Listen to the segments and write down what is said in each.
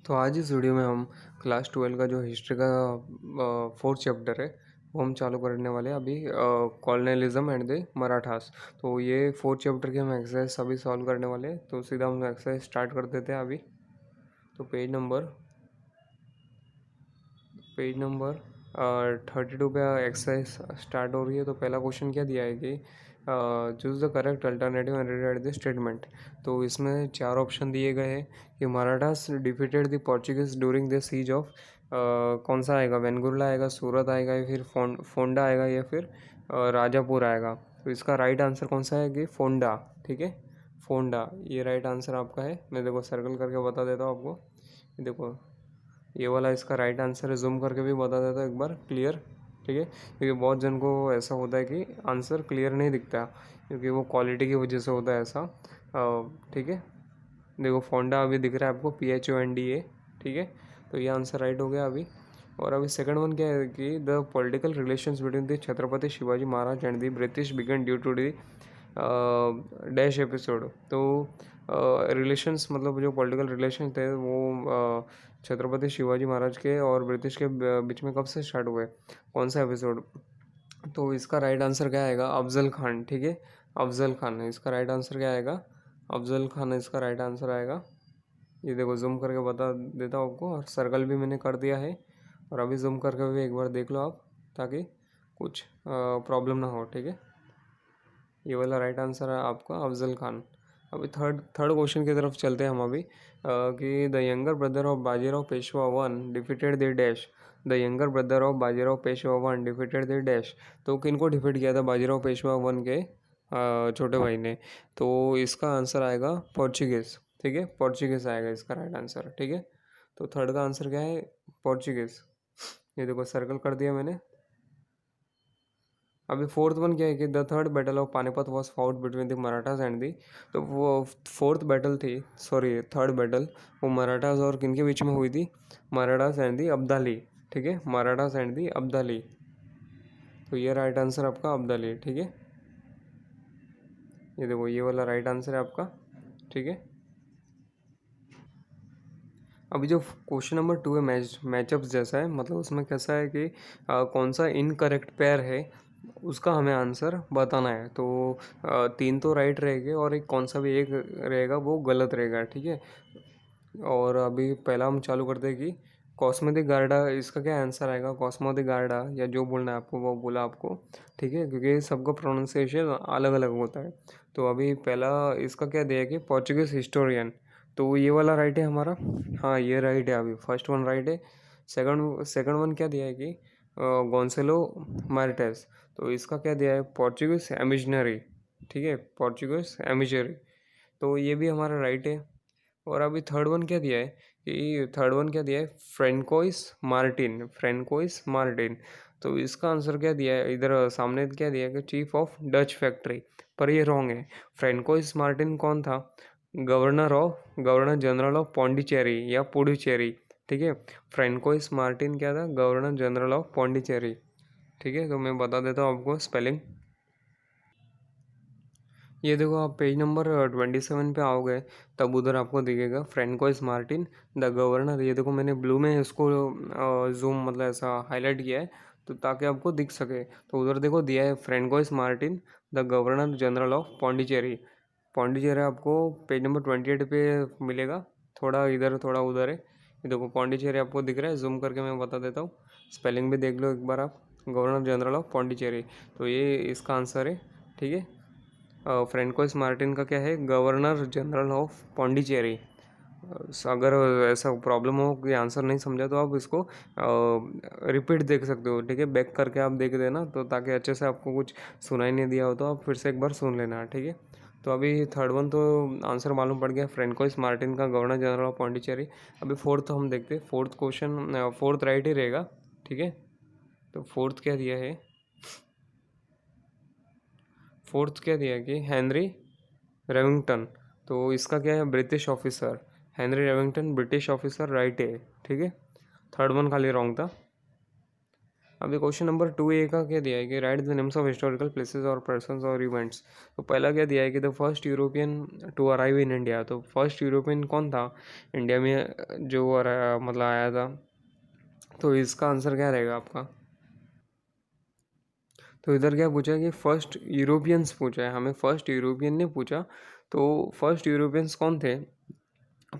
तो आज इस वीडियो में हम क्लास 12 का जो हिस्ट्री का फोर्थ चैप्टर है वो हम चालू करने वाले हैं अभी, कॉलोनियलिज्म एंड द मराठास। तो ये फोर्थ चैप्टर की हम एक्सरसाइज अभी सॉल्व करने वाले हैं। तो सीधा हम एक्सरसाइज स्टार्ट कर देते हैं अभी। तो पेज नंबर 32 पे एक्सरसाइज स्टार्ट हो रही है। तो पहला क्वेश्चन क्या दिया है कि choose the correct alternative and rewrite the statement. तो इसमें चार ऑप्शन दिए गए हैं कि Marathas defeated the Portuguese during the siege of, कौन सा आएगा, वेंगुर्ला आएगा, सूरत आएगा, या फिर फोंडा आएगा, या फिर राजापुर आएगा। तो इसका राइट आंसर कौन सा है कि फोंडा। ठीक है, फोंडा ये राइट आंसर आपका है। मैं देखो सर्कल करके बता देता हूँ आपको। देखो ये वाला इसका राइट आंसर है। जूम करके भी बता देता हूँ एक बार क्लियर। ठीक है, क्योंकि बहुत जन को ऐसा होता है कि आंसर क्लियर नहीं दिखता, क्योंकि वो क्वालिटी की वजह से होता है ऐसा। ठीक है, देखो फोंडा अभी दिख रहा है आपको, PHONDA। ठीक है, तो ये आंसर राइट हो गया अभी। और अभी सेकंड वन क्या है कि the political relations between the Chhatrapati Shivaji Maharaj and the British began due to the dash episode. तो रिलेशंस मतलब जो पॉलिटिकल रिलेशन थे वो छत्रपति शिवाजी महाराज के और ब्रिटिश के बीच में कब से स्टार्ट हुए, कौन सा एपिसोड। तो इसका राइट आंसर क्या आएगा, अफजल खान। ठीक है, अफजल खान इसका राइट आंसर क्या आएगा, अफजल खान इसका राइट आंसर आएगा। ये देखो जूम करके बता देता हूँ आपको, और सर्कल भी मैंने कर दिया है। और अभी जूम करके भी एक बार देख लो आप, ताकि कुछ प्रॉब्लम ना हो। ठीक है, ये वाला राइट आंसर है आपका अफजल खान। अभी थर्ड थर्ड क्वेश्चन की तरफ चलते हैं हम अभी, कि the younger brother of Bajirao Peshwa one defeated the dash. The younger brother of Bajirao Peshwa one defeated the dash. तो किनको डिफीट किया था बाजीराव पेशवा वन के छोटे भाई ने। तो इसका आंसर आएगा पोर्चुगीज़। ठीक है, पोर्चुगीज़ आएगा इसका राइट आंसर। ठीक है, तो थर्ड का आंसर क्या है, पोर्चुगीज़। ये देखो सर्कल कर दिया मैंने। अभी फोर्थ वन क्या है कि the third battle of Panipat was fought between the Marathas and the. तो वो फोर्थ बैटल थी, सॉरी थर्ड बैटल, वो मराठास और किन के बीच में हुई थी, मराठास एंड दी अब्दाली। ठीक है, मराठास एंड दी अब्दाली। तो ये राइट आंसर आपका अब्दाली। ठीक है, ये देखो ये वाला राइट आंसर है आपका। ठीक है, अभी जो क्वेश्चन नंबर 2 है मैचअप्स जैसा है, मतलब उसमें कैसा है कि कौन सा इनकरेक्ट पेयर है उसका हमें आंसर बताना है। तो तीन तो राइट रहेंगे और एक कौन सा भी एक रहेगा वो गलत रहेगा। ठीक है, और अभी पहला हम चालू करते हैं कि कॉस्मेटिक गार्डा, इसका क्या आंसर आएगा, कॉस्मेटिक गार्डा या जो बोलना है आपको वो बोला आपको। ठीक है, क्योंकि सबका प्रोनाउंसिएशन अलग अलग होता है। तो अभी पहला इसका क्या दिया है कि पोर्चुगीज हिस्टोरियन। तो ये वाला राइट है हमारा। हाँ ये राइट है, अभी फर्स्ट वन राइट है। सेकंड वन क्या दिया है कि गोंसेलो मार्टेस। तो इसका क्या दिया है, पोर्चुगीज एमिजनरी। ठीक है, पोर्चुगीज एमिजनरी। तो ये भी हमारा राइट है। और अभी थर्ड वन क्या दिया है कि थर्ड वन क्या दिया है, फ्रेंकोइस मार्टिन। तो इसका आंसर क्या दिया है, इधर सामने क्या दिया है कि चीफ ऑफ डच फैक्ट्री। पर ये रॉन्ग है। फ्रेंकोइस मार्टिन कौन था, गवर्नर जनरल ऑफ पौंडीचेरी या पुडुचेरी। ठीक है, फ्रेंकोइस मार्टिन क्या था, गवर्नर जनरल ऑफ पौंडीचेरी। ठीक है, तो मैं बता देता हूँ आपको स्पेलिंग। ये देखो आप पेज नंबर 27 पे आओगे, तब उधर आपको दिखेगा फ्रेंकोइस मार्टिन द गवर्नर। ये देखो मैंने ब्लू में इसको जूम मतलब ऐसा हाईलाइट किया है, तो ताकि आपको दिख सके। तो उधर देखो दिया है François Martin the governor general of Pondicherry. Pondicherry आपको पेज नंबर 28 पे मिलेगा, थोड़ा इधर थोड़ा उधर है। ये देखो पौंडीचेरी आपको दिख रहा है, जूम करके मैं बता देता हूँ। स्पेलिंग भी देख लो एक बार आप, गवर्नर जनरल ऑफ पौंडीचेरी। तो ये इसका आंसर है। ठीक है, फ्रेंकोइस मार्टिन का क्या है, गवर्नर जनरल ऑफ पौंडीचेरी। अगर ऐसा प्रॉब्लम हो कि आंसर नहीं समझा तो आप इसको रिपीट देख सकते हो। ठीक है, बैक करके आप देख देना, तो ताकि अच्छे से आपको कुछ सुनाई नहीं दिया हो तो आप फिर से एक बार सुन लेना। ठीक है, तो अभी थर्ड वन तो आंसर मालूम पड़ गया, फ्रेंकोइस मार्टिन का गवर्नर जनरल ऑफ पौंडीचेरी। अभी फोर्थ हम देखते हैं, फोर्थ क्वेश्चन फोर्थ राइट ही रहेगा। ठीक है, तो फोर्थ क्या दिया है, फोर्थ क्या दिया है कि हेनरी रेविंगटन। तो इसका क्या है, British officer. Henry Revington British officer right है। ठीक है, थर्ड वन खाली रॉन्ग था। अभी क्वेश्चन नंबर 2A का क्या दिया है कि write the names of historical places और पर्सन्स और इवेंट्स। तो पहला क्या दिया है कि the first European to arrive in India. तो फर्स्ट यूरोपियन कौन था इंडिया में जो मतलब आया था। तो इसका आंसर क्या रहेगा आपका। तो इधर क्या पूछा है कि फर्स्ट यूरोपियंस पूछा है, हमें फर्स्ट यूरोपियन ने पूछा। तो फर्स्ट यूरोपियंस कौन थे,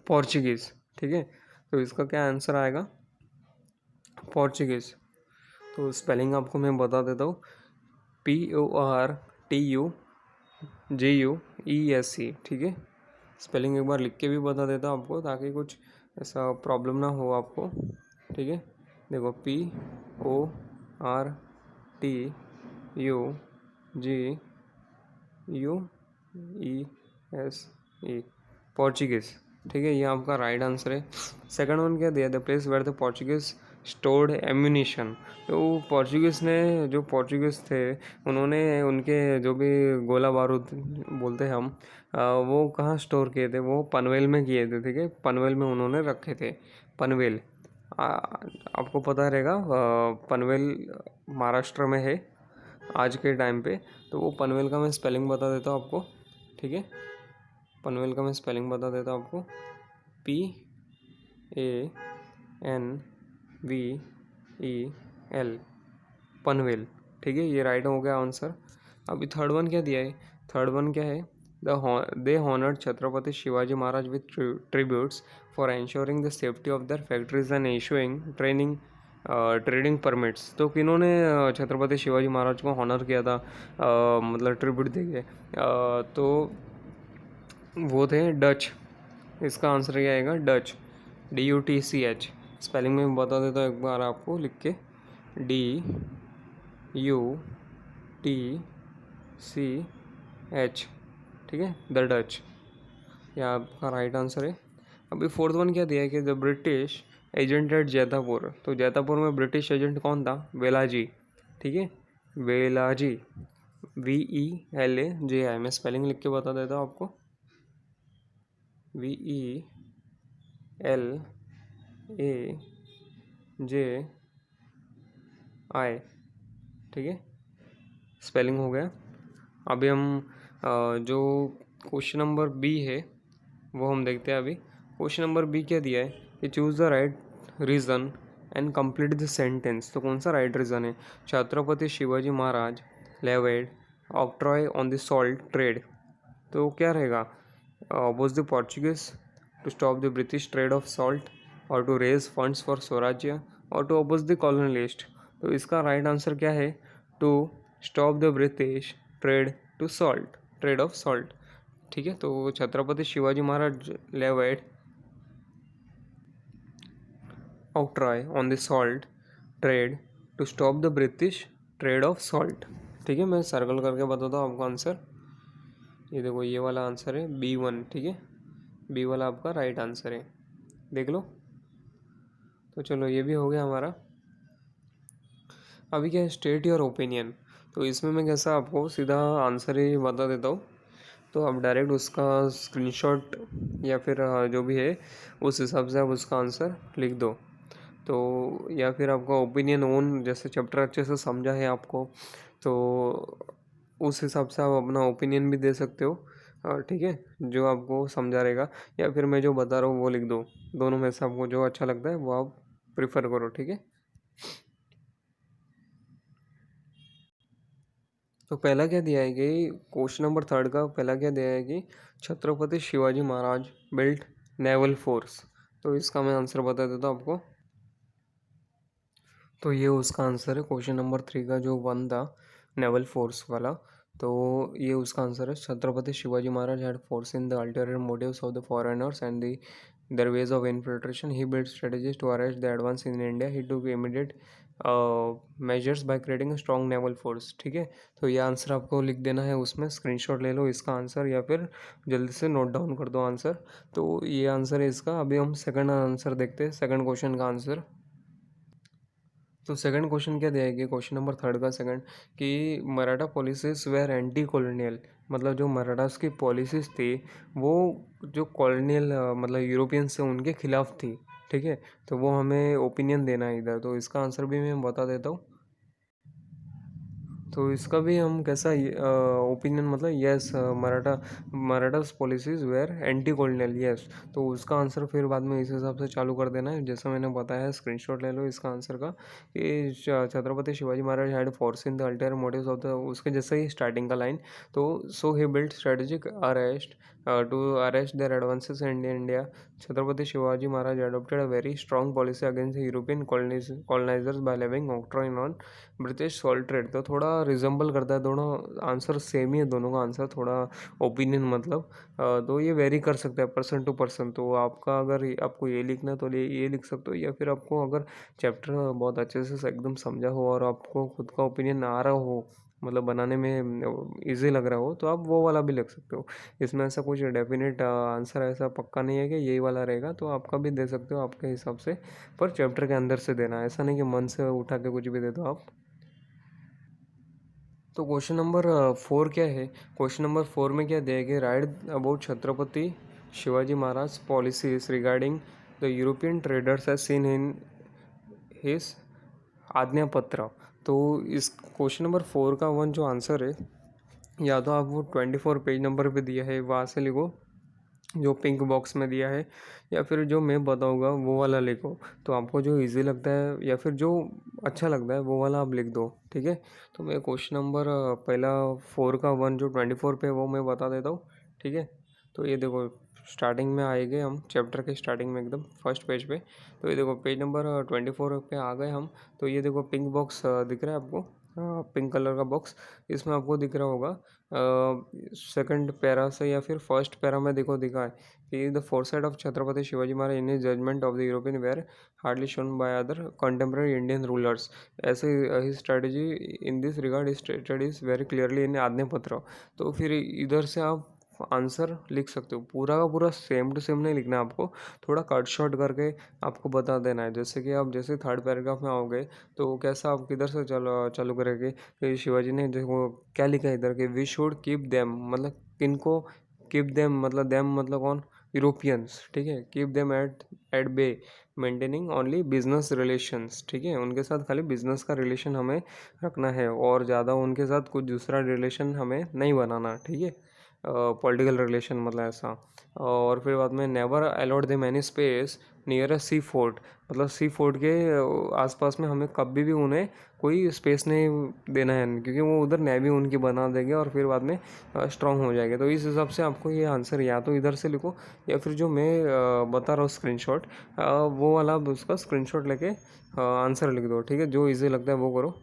पोर्चुगीज़। ठीक है, तो इसका क्या आंसर आएगा, पोर्चुगीज़। तो स्पेलिंग आपको मैं बता देता हूँ, PORTUGUESE। ठीक है, स्पेलिंग एक बार लिख के भी बता देता हूँ आपको, ताकि कुछ ऐसा प्रॉब्लम ना हो आपको। ठीक है, देखो PORTUGUESE, पोर्चुगीज़। ठीक है, ये आपका राइट आंसर है। सेकंड वन क्या दिया, the place where the Portuguese stored ammunition. तो पोर्चुगीज़ ने, जो पोर्चुगीज़ थे, उन्होंने उनके जो भी गोला बारूद बोलते हैं हम, वो कहाँ स्टोर किए थे, वो पनवेल में किए थे। ठीक है, पनवेल में उन्होंने रखे थे, पनवेल। आपको पता रहेगा, पनवेल महाराष्ट्र में है आज के टाइम पे। तो वो पनवेल का मैं स्पेलिंग बता देता हूँ आपको। ठीक है, पनवेल का मैं स्पेलिंग बता देता हूँ आपको, PANVEL, पनवेल। ठीक है, ये राइट हो गया आंसर। अभी थर्ड वन क्या दिया है, थर्ड वन क्या है, they honoured Chhatrapati Shivaji Maharaj with tributes for ensuring the safety of their factories and issuing trading permits. तो किन्होंने छत्रपति शिवाजी महाराज को हॉनर किया था, मतलब ट्रिब्यूट देके, तो वो थे डच। इसका आंसर क्या आएगा, डच, DUTCH। स्पेलिंग में बता देता हूँ एक बार आपको लिख के, DUTCH। ठीक है, द डच, यह आपका राइट आंसर है। अभी फोर्थ वन क्या दिया है कि the British agent at Jaitapur. तो जैतापुर में ब्रिटिश एजेंट कौन था, वेलाजी। ठीक है, वेलाजी, VELAJI। मैं स्पेलिंग लिख के बता देता हूँ आपको, VELAJI। ठीक है, स्पेलिंग हो गया। अभी हम जो क्वेश्चन नंबर बी है वो हम देखते हैं। अभी क्वेश्चन नंबर बी क्या दिया है कि choose the right reason and complete the sentence. तो कौन सा राइट रीज़न है, Chhatrapati Shivaji Maharaj levied octroi on the salt trade. तो क्या रहेगा, was the Portuguese to stop the British trade of salt, or to raise funds for स्वराज्य, or to oppose the colonialist। तो इसका राइट आंसर क्या है, to stop the British trade of salt. ठीक है, तो Chhatrapati Shivaji Maharaj levied octroi on the salt trade to stop the British trade of salt. ठीक है, मैं सर्कल करके बताता हूँ आपको आंसर। ये देखो, ये वाला आंसर है B1। ठीक है, बी वाला आपका राइट आंसर है, देख लो। तो चलो, ये भी हो गया हमारा। अभी क्या है, स्टेट योर ओपिनियन। तो इसमें मैं कैसा आपको सीधा आंसर ही बता देता हूँ, तो आप डायरेक्ट उसका स्क्रीनशॉट या फिर जो भी है उस हिसाब से आप उसका आंसर लिख दो। तो या फिर आपका ओपिनियन ओन, जैसे चैप्टर अच्छे से समझा है आपको, तो उस हिसाब से आप अपना ओपिनियन भी दे सकते हो। ठीक है, जो आपको समझा रहेगा, या फिर मैं जो बता रहा हूँ वो लिख दो। दोनों में से आपको जो अच्छा लगता है वो आप प्रिफर करो। ठीक है, तो पहला क्या दिया है कि क्वेश्चन नंबर थर्ड का पहला क्या दिया है कि छत्रपति शिवाजी महाराज बिल्ट नेवल फोर्स। तो इसका मैं आंसर बता देता हूँ आपको। तो ये उसका आंसर है, क्वेश्चन नंबर 3 का जो वन था नेवल फोर्स वाला। तो ये उसका आंसर है, Chhatrapati Shivaji Maharaj had force in the ulterior motives of the foreigners and the their ways of infiltration. He built strategies to arrest the advance in India. He took immediate measures by creating a strong naval force। ठीक है, तो ये answer आपको लिख देना है, उसमें screenshot ले लो इसका आंसर, या फिर जल्दी से नोट डाउन कर दो आंसर। तो ये आंसर है इसका। अभी हम सेकंड आंसर देखते हैं, सेकंड क्वेश्चन का आंसर। तो सेकंड क्वेश्चन क्या दिया है, क्वेश्चन नंबर थर्ड का सेकंड, कि Maratha policies were anti colonial. मतलब जो मराठास की पॉलिसीज थी वो जो कॉलोनियल मतलब यूरोपियन से उनके खिलाफ थी। ठीक है, तो वो हमें ओपिनियन देना है इधर। तो इसका आंसर भी मैं बता देता हूँ, तो इसका भी हम कैसा ओपिनियन मतलब yes, Marathas policies were anti colonial, yes. तो उसका आंसर फिर बाद में इस हिसाब से चालू कर देना है जैसा मैंने बताया। स्क्रीनशॉट ले लो इसका आंसर का कि Chhatrapati Shivaji Maharaj had foreseen the ulterior motives of the, उसके जैसे ही स्टार्टिंग का लाइन। तो so he built strategic arrest to arrest their advances in India. Chhatrapati Shivaji Maharaj adopted a very strong policy against the European colonizers by levying octroi on British salt trade. तो थोड़ा resemble करता है, दोनों आंसर सेम ही है दोनों का answer, थोड़ा opinion मतलब तो ये वेरी कर सकता है पर्सन टू पर्सन। तो आपका अगर आपको ये लिखना है तो ये लिख सकते हो, या फिर आपको अगर चैप्टर बहुत अच्छे से एकदम समझा हो और आपको खुद का ओपिनियन आ रहा हो, मतलब बनाने में इजी लग रहा हो, तो आप वो वाला भी लिख सकते हो। इसमें ऐसा कुछ डेफिनेट आंसर ऐसा पक्का नहीं है कि यही वाला रहेगा, तो आपका भी दे सकते हो आपके हिसाब से, पर चैप्टर के अंदर से देना, ऐसा नहीं कि मन से उठा के कुछ भी दे दो आप। तो क्वेश्चन नंबर 4 क्या है? क्वेश्चन नंबर 4 में क्या दिया गया? Write about Chhatrapati Shivaji Maharaj policies regarding the European traders as seen in his आज्ञा पत्र। तो इस क्वेश्चन नंबर 4 का वन जो आंसर है, या तो आप वो 24 पेज नंबर पे दिया है वहाँ से लिखो, जो पिंक बॉक्स में दिया है, या फिर जो मैं बताऊंगा वो वाला लिखो। तो आपको जो इजी लगता है या फिर जो अच्छा लगता है वो वाला आप लिख दो, ठीक है। तो मैं क्वेश्चन नंबर पहला 4 का वन जो 24 पे वो मैं बता देता हूँ, ठीक है। तो ये देखो स्टार्टिंग में आए गए हम, चैप्टर के स्टार्टिंग में एकदम फर्स्ट पेज पे। तो ये देखो पेज नंबर 24 पे आ गए हम। तो ये देखो पिंक बॉक्स दिख रहा है आपको, पिंक कलर का बॉक्स, इसमें आपको दिख रहा होगा सेकंड पैरा से या फिर फर्स्ट पैरा में देखो दिखा है कि the foresight of Chhatrapati Shivaji Maharaj in judgement of the European were hardly shown by other contemporary Indian rulers. ऐसे ही strategy in this regard stated is very clearly in आज्ञा पत्र। तो फिर इधर से आप आंसर लिख सकते हो, पूरा का पूरा सेम टू सेम नहीं लिखना है आपको, थोड़ा कट शॉर्ट करके आपको बता देना है। जैसे कि आप जैसे थर्ड पैराग्राफ में आओगे तो कैसा आप किधर से चालू चालू करेंगे कि शिवाजी ने देखो क्या लिखा है इधर के वी शुड कीप देम, मतलब किनको कीप देम, मतलब देम मतलब कौन? यूरोपियंस, ठीक है। Keep them at bay maintaining only business relations, ठीक है। उनके साथ खाली बिजनेस का रिलेशन हमें रखना है और ज़्यादा उनके साथ कुछ दूसरा रिलेशन हमें नहीं बनाना, ठीक है। पॉलिटिकल रिलेशन मतलब ऐसा। और फिर बाद में never allowed them any space near a sea fort, मतलब सी फोर्ट के आसपास में हमें कभी भी उन्हें कोई स्पेस नहीं देना है, क्योंकि वो उधर नेवी उनकी बना देंगे और फिर बाद में स्ट्रांग हो जाएगा। तो इस हिसाब से आपको ये आंसर या तो इधर से लिखो, या फिर जो मैं बता रहा हूँ स्क्रीनशॉट, वो वाला आप उसका स्क्रीनशॉट लेके आंसर लिख दो, ठीक है। जो इजी लगता है वो करो।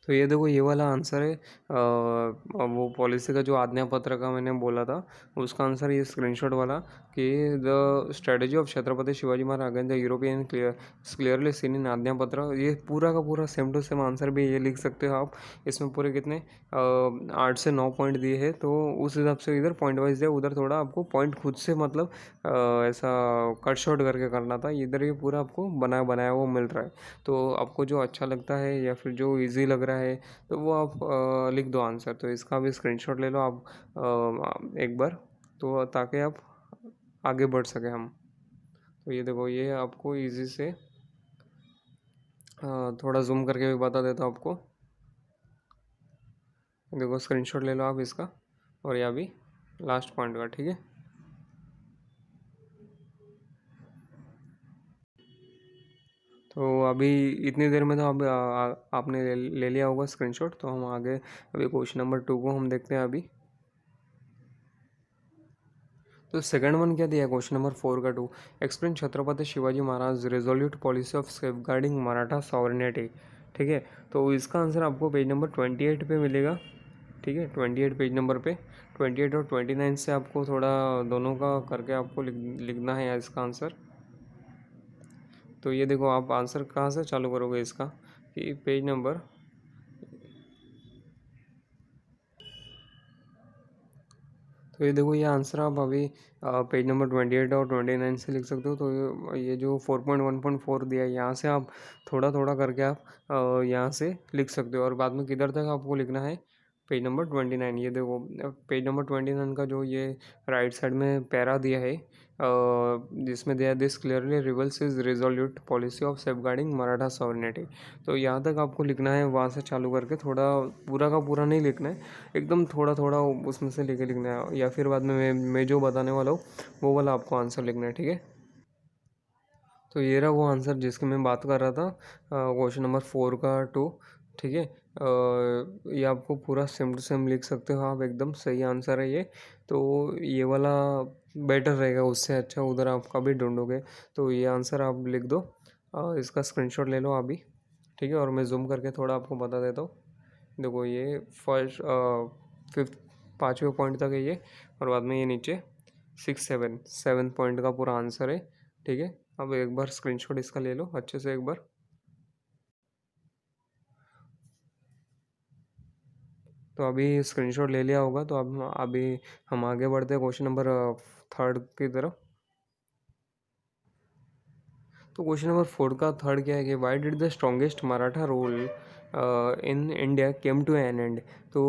तो ये देखो ये वाला आंसर है, वो पॉलिसी का जो आज्ञा पत्र का मैंने बोला था उसका आंसर ये स्क्रीनशॉट वाला कि the strategy of Chhatrapati Shivaji Maharaj against the European clearly seen in आज्ञा पत्र। ये पूरा का पूरा सेम टू सेम आंसर भी ये लिख सकते हो आप। इसमें पूरे कितने 8 से 9 पॉइंट दिए हैं, तो उस हिसाब से इधर पॉइंट वाइज दिया, उधर थोड़ा आपको पॉइंट खुद से मतलब ऐसा कट शॉर्ट करके करना था। इधर ये पूरा आपको बनाया बनाया वो मिल रहा है। तो आपको जो अच्छा लगता है या फिर जो इजी लग रहा है तो वो आप लिख दो आंसर। तो इसका भी स्क्रीनशॉट ले लो आप एक बार, तो ताकि आप आगे बढ़ सके हम। तो ये देखो ये आपको इजी से थोड़ा जूम करके भी बता देता हूँ आपको। देखो स्क्रीनशॉट ले लो आप इसका, और यह भी लास्ट पॉइंट का, ठीक है। तो अभी इतनी देर में तो अब आपने ले लिया होगा स्क्रीनशॉट। तो हम आगे अभी क्वेश्चन नंबर 2 को हम देखते हैं अभी। तो सेकंड वन क्या दिया है क्वेश्चन नंबर 4 का 2, explain Chhatrapati Shivaji Maharaj resolute policy of safeguarding Maratha sovereignty, ठीक है। तो इसका आंसर आपको पेज नंबर 28 पे मिलेगा, ठीक है। 28 पेज नंबर पे 28 और 29 से आपको थोड़ा दोनों का करके आपको लिखना है इसका आंसर। तो ये देखो आप आंसर कहाँ से चालू करोगे इसका कि पेज नंबर, तो ये देखो ये आंसर आप अभी पेज नंबर 28 और 29 से लिख सकते हो। तो ये जो 4.1.4 दिया है यहाँ से आप थोड़ा थोड़ा करके आप यहाँ से लिख सकते हो, और बाद में किधर तक आपको लिखना है पेज नंबर 29। ये देखो पेज नंबर 29 का जो ये राइट साइड में पैरा दिया है जिसमें दिया this clearly reveals is resolute policy of safeguarding Maratha sovereignty. तो यहाँ तक आपको लिखना है, वहाँ से चालू करके थोड़ा पूरा का पूरा नहीं लिखना है, एकदम थोड़ा थोड़ा उसमें से लेके लिखना है, या फिर बाद में मैं जो बताने वाला हूँ वो वाला आपको आंसर लिखना है, ठीक है। तो ये रहा वो आंसर जिसकी मैं बात कर रहा था, क्वेश्चन नंबर 4 का 2, ठीक है। ये आपको पूरा सेम टू सेम लिख सकते हो आप, एकदम सही आंसर है ये। तो ये वाला बेटर रहेगा, उससे अच्छा उधर आपका भी ढूंढोगे। तो ये आंसर आप लिख दो, इसका स्क्रीनशॉट ले लो अभी, ठीक है। और मैं जूम करके थोड़ा आपको बता देता हूँ। देखो ये फर्स्ट 5th 5वें पॉइंट तक है ये, और बाद में ये नीचे 7 पॉइंट का पूरा आंसर है, ठीक है। अब एक बार स्क्रीनशॉट इसका ले लो अच्छे से एक बार। तो अभी स्क्रीनशॉट ले लिया होगा, तो अब अभी हम आगे बढ़ते हैं क्वेश्चन नंबर 3 की तरफ। तो क्वेश्चन नंबर 4 का थर्ड क्या है कि why did the strongest Maratha rule in India came to an end. तो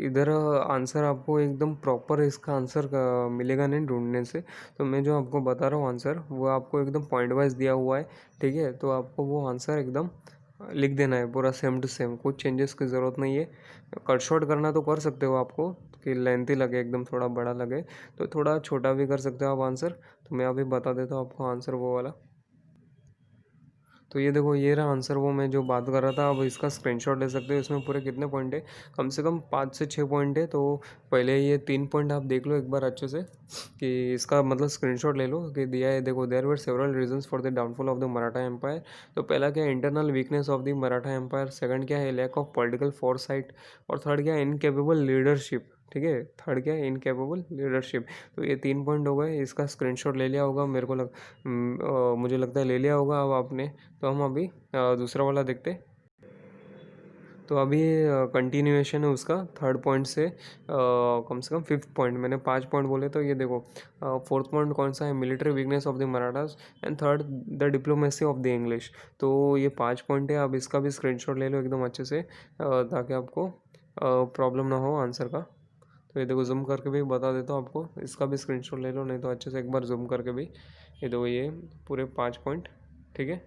इधर आंसर आपको एकदम प्रॉपर इसका आंसर मिलेगा नहीं ढूंढने से। तो मैं जो आपको बता रहा हूँ आंसर, वो आपको एकदम पॉइंट वाइज दिया हुआ है, ठीक है। तो आपको वो आंसर एकदम लिख देना है पूरा सेम टू सेम, कुछ चेंजेस की ज़रूरत नहीं है। कट शॉर्ट करना तो कर सकते हो आपको, कि लेंथी लगे एकदम थोड़ा बड़ा लगे, तो थोड़ा छोटा भी कर सकते हो आप आंसर। तो मैं अभी बता देता हूँ आपको आंसर वो वाला। तो ये देखो ये रहा आंसर, वो मैं जो बात कर रहा था। अब इसका स्क्रीनशॉट ले सकते हो। इसमें पूरे कितने पॉइंट है, कम से कम 5 से 6 पॉइंट है। तो पहले ये 3 पॉइंट आप देख लो एक बार अच्छे से, कि इसका मतलब स्क्रीनशॉट ले लो कि दिया है। देखो there were several reasons for the downfall of the Maratha empire. तो पहला क्या है, internal weakness of the Maratha empire. Second क्या है, लैक ऑफ पॉलिटिकल फोरसाइट। और थर्ड क्या है, इनकेपेबल लीडरशिप, ठीक है। थर्ड क्या है, इनकेपेबल लीडरशिप। तो ये 3 पॉइंट हो गए। इसका स्क्रीनशॉट ले लिया होगा, मेरे को मुझे लगता है ले लिया होगा अब आपने। तो हम अभी दूसरा वाला देखते। तो अभी कंटिन्यूएशन है उसका थर्ड पॉइंट से, कम से कम 5th पॉइंट। मैंने 5 पॉइंट बोले, तो ये देखो 4th पॉइंट कौन सा है, military weakness of the Marathas. And third the diplomacy of the English. तो ये 5 पॉइंट है। अब इसका भी स्क्रीनशॉट ले लो एकदम अच्छे से, ताकि आपको प्रॉब्लम ना हो आंसर का। तो ये देखो जूम करके भी बता देता हूँ आपको, इसका भी स्क्रीनशॉट ले लो, नहीं तो अच्छे से एक बार जूम करके भी। ये देखो ये पूरे 5 पॉइंट, ठीक है।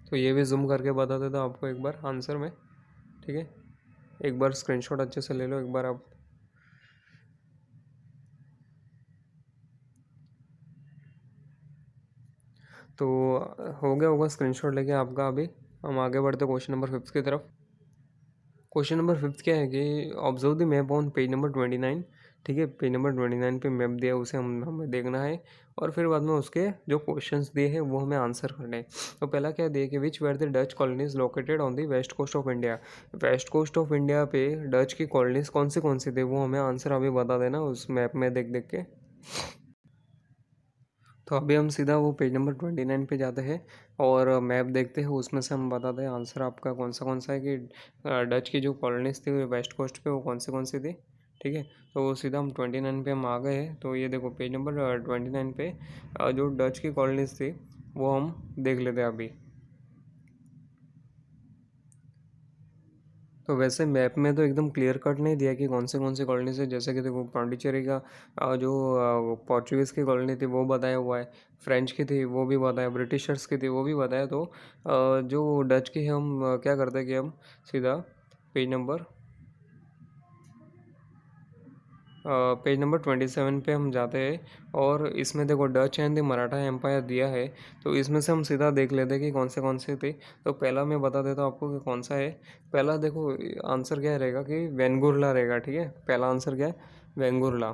तो ये भी जूम करके बता देता हूँ आपको एक बार आंसर में, ठीक है। एक बार स्क्रीनशॉट अच्छे से ले लो एक बार आप। तो हो गया होगा स्क्रीनशॉट लेके आपका। अभी हम आगे बढ़ते क्वेश्चन नंबर 5 की तरफ। क्वेश्चन नंबर 5 क्या है कि observe the map on page number 29, ठीक है। पेज नंबर 29 पे मैप दिया, उसे हमें देखना है, और फिर बाद में उसके जो क्वेश्चंस दिए हैं वो हमें आंसर करने हैं। तो पहला क्या दिया कि which were the Dutch colonies located on the west coast of India. West coast of India पे डच की कॉलोनीज कौन सी थे, वो हमें आंसर अभी बता देना उस मैप में देख देख के। तो अभी हम सीधा वो पेज नंबर 29 पे जाते हैं और मैप देखते हैं, उसमें से हम बताते हैं आंसर आपका कौन सा है, कि डच की जो कॉलोनीज थी वेस्ट कोस्ट पे वो कौन सी थी, ठीक है। तो सीधा हम 29 पे हम आ गए हैं। तो ये देखो पेज नंबर 29 पे जो डच की कॉलोनीज थी वो हम देख लेते हैं अभी। तो वैसे मैप में तो एकदम क्लियर कट नहीं दिया कि कौन से कॉलोनी से, जैसे कि देखो पांडिचेरी का जो पोर्चुगीज़ की कॉलोनी थी वो बताया हुआ है, फ्रेंच की थी वो भी बताया, ब्रिटिशर्स की थी वो भी बताया। तो जो डच की है, हम क्या करते हैं कि हम सीधा पेज नंबर पेज नंबर 27 पे हम जाते हैं, और इसमें देखो Dutch and the Maratha empire दिया है। तो इसमें से हम सीधा देख लेते हैं कि कौन से थे। तो पहला मैं बता देता हूँ आपको कि कौन सा है। पहला देखो आंसर क्या रहेगा कि वेंगुर्ला रहेगा, ठीक है। पहला आंसर क्या है, वेंगुर्ला।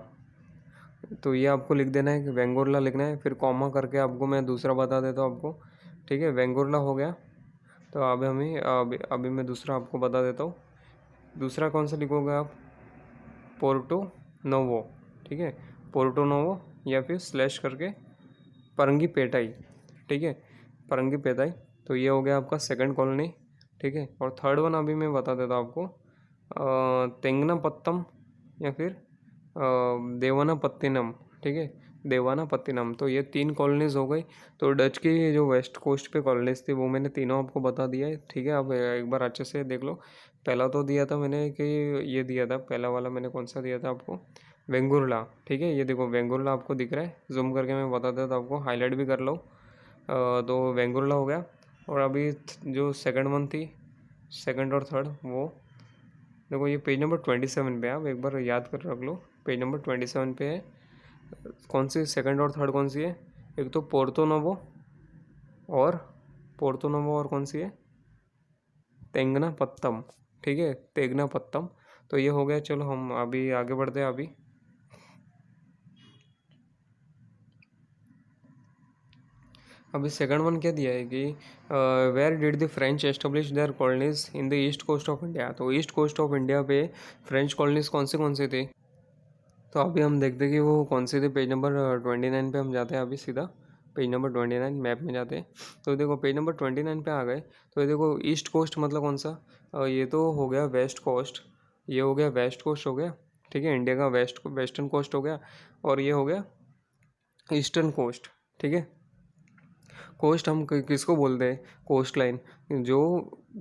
तो ये आपको लिख देना है कि वेंगुर्ला लिखना है, फिर कॉमा करके आपको मैं दूसरा बता देता हूँ आपको, ठीक है। वेंगुर्ला हो गया। तो अभी मैं दूसरा आपको बता देता हूँ। दूसरा कौन सा लिखोगे आप, पोर्टो नोवो, ठीक है। पोर्टो नोवो, या फिर स्लैश करके परंगी पेटाई, ठीक है। परंगी पेटाई। तो ये हो गया आपका सेकंड कॉलोनी, ठीक है। और थर्ड वन अभी मैं बता देता हूँ आपको, तेंगना पत्तम, या फिर देवना पत्तिनम, ठीक है। देवानापत्तिनम। तो ये 3 कॉलोनीज़ हो गई। तो डच की जो वेस्ट कोस्ट पे कॉलोनीज़ थी वो मैंने तीनों आपको बता दिया है, ठीक है। अब एक बार अच्छे से देख लो। पहला तो दिया था मैंने कि ये दिया था, पहला वाला मैंने कौन सा दिया था आपको, वेंगुर्ला, ठीक है। ये देखो वेंगुर्ला आपको दिख रहा है, जूम करके मैं बता देता हूँ आपको, हाईलाइट भी कर लो। तो वेंगुर्ला हो गया। और अभी जो सेकंड वन थी, सेकंड और थर्ड, वो देखो ये पेज नंबर 27 पे है, आप एक बार याद कर रख लो। पेज नंबर 27 पे है। कौन सी सेकंड और थर्ड कौन सी है? एक तो पोर्तो नोवो और कौन सी है, तेंगना पत्तम, ठीक है, तेगना पत्तम। तो ये हो गया। चलो हम अभी आगे बढ़ते हैं। अभी सेकंड वन क्या दिया है कि where did the French establish their colonies in the east coast of India. तो ईस्ट कोस्ट ऑफ इंडिया पे फ्रेंच कॉलोनीज कौन सी थी? तो अभी हम देखते हैं कि वो कौन सी थी। पेज नंबर 29 पे हम जाते हैं अभी सीधा। पेज नंबर 29 मैप में जाते हैं। तो देखो पेज नंबर 29 पे आ गए। तो ये देखो ईस्ट कोस्ट मतलब कौन सा, ये तो हो गया वेस्ट कोस्ट। ये हो गया वेस्ट कोस्ट हो गया, ठीक है, इंडिया का वेस्टर्न कोस्ट हो गया। और ये हो गया ईस्टर्न कोस्ट, ठीक है। कोस्ट हम किसको बोलते हैं? कोस्ट लाइन, जो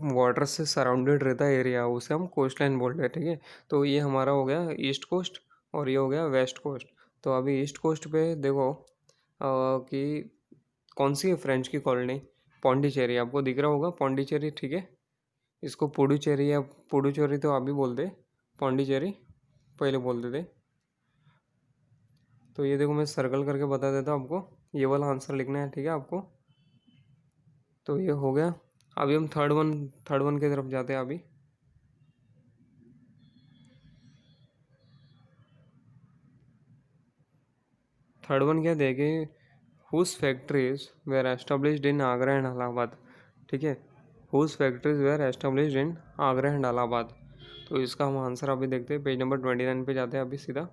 वाटर से सराउंडेड रहता है एरिया, उसे हम कोस्ट लाइन बोलते हैं, ठीक है। तो ये हमारा हो गया ईस्ट कोस्ट और ये हो गया वेस्ट कोस्ट। तो अभी ईस्ट कोस्ट पे देखो कि कौन सी है फ्रेंच की कॉलोनी, पौंडीचेरी, आपको दिख रहा होगा पौंडीचेरी, ठीक है। इसको पुडुचेरी या पुडुचेरी तो आप भी बोलते, पौंडीचेरी पहले बोलते थे। तो ये देखो मैं सर्कल करके बता देता हूँ आपको, ये वाला आंसर लिखना है, ठीक है आपको। तो ये हो गया। अभी हम थर्ड वन की तरफ जाते हैं अभी। थर्ड वन क्या देखे, whose factories were established in Agra and Allahabad, ठीक है। Whose factories were established in Agra and Allahabad. तो इसका हम आंसर अभी देखते हैं। पेज नंबर 29 पे जाते हैं अभी सीधा।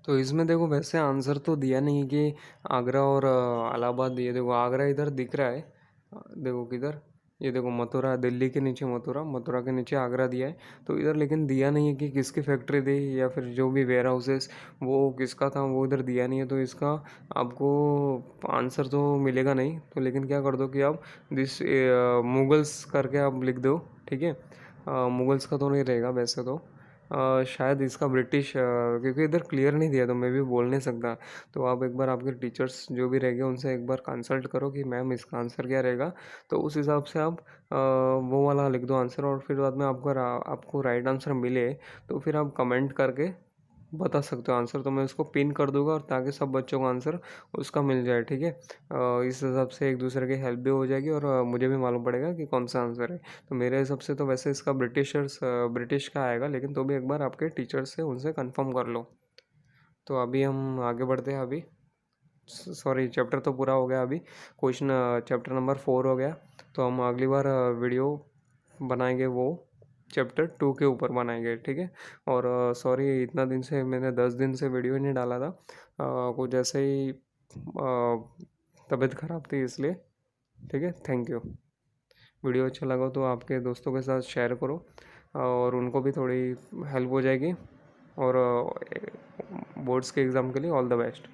तो इसमें देखो वैसे आंसर तो दिया नहीं कि आगरा और इलाहाबाद। ये देखो आगरा इधर दिख रहा है, देखो किधर, ये देखो मथुरा, दिल्ली के नीचे मथुरा, मथुरा के नीचे आगरा दिया है। तो इधर लेकिन दिया नहीं है कि किसकी फैक्ट्री थी या फिर जो भी वेयर हाउसेस वो किसका था, वो इधर दिया नहीं है। तो इसका आपको आंसर तो मिलेगा नहीं। तो लेकिन क्या कर दो कि आप दिस मुगल्स करके आप लिख दो, ठीक है। मुगल्स का तो नहीं रहेगा वैसे तो। शायद इसका ब्रिटिश, क्योंकि इधर क्लियर नहीं दिया तो मैं भी बोल नहीं सकता। तो आप एक बार आपके टीचर्स जो भी रहेंगे उनसे एक बार कंसल्ट करो कि मैम इसका आंसर क्या रहेगा। तो उस हिसाब से आप वो वाला लिख दो आंसर। और फिर बाद में आपको राइट आंसर मिले तो फिर आप कमेंट करके बता सकते हो आंसर। तो मैं उसको पिन कर दूंगा और ताकि सब बच्चों को आंसर उसका मिल जाए, ठीक है। इस हिसाब से एक दूसरे की हेल्प भी हो जाएगी और मुझे भी मालूम पड़ेगा कि कौन सा आंसर है। तो मेरे हिसाब से तो वैसे इसका ब्रिटिश का आएगा, लेकिन तो भी एक बार आपके टीचर्स से उनसे कंफर्म कर लो। तो अभी हम आगे बढ़ते हैं अभी। सॉरी, चैप्टर तो पूरा हो गया अभी। क्वेश्चन चैप्टर नंबर 4 हो गया। तो हम अगली बार वीडियो बनाएंगे, वो चैप्टर 2 के ऊपर बनाएंगे, ठीक है। और सॉरी, इतना दिन से मैंने 10 दिन से वीडियो नहीं डाला था, कुछ ऐसे ही तबीयत ख़राब थी इसलिए, ठीक है। Thank you. वीडियो अच्छा लगा तो आपके दोस्तों के साथ शेयर करो और उनको भी थोड़ी हेल्प हो जाएगी। और बोर्ड्स के एग्ज़ाम के लिए ऑल द बेस्ट।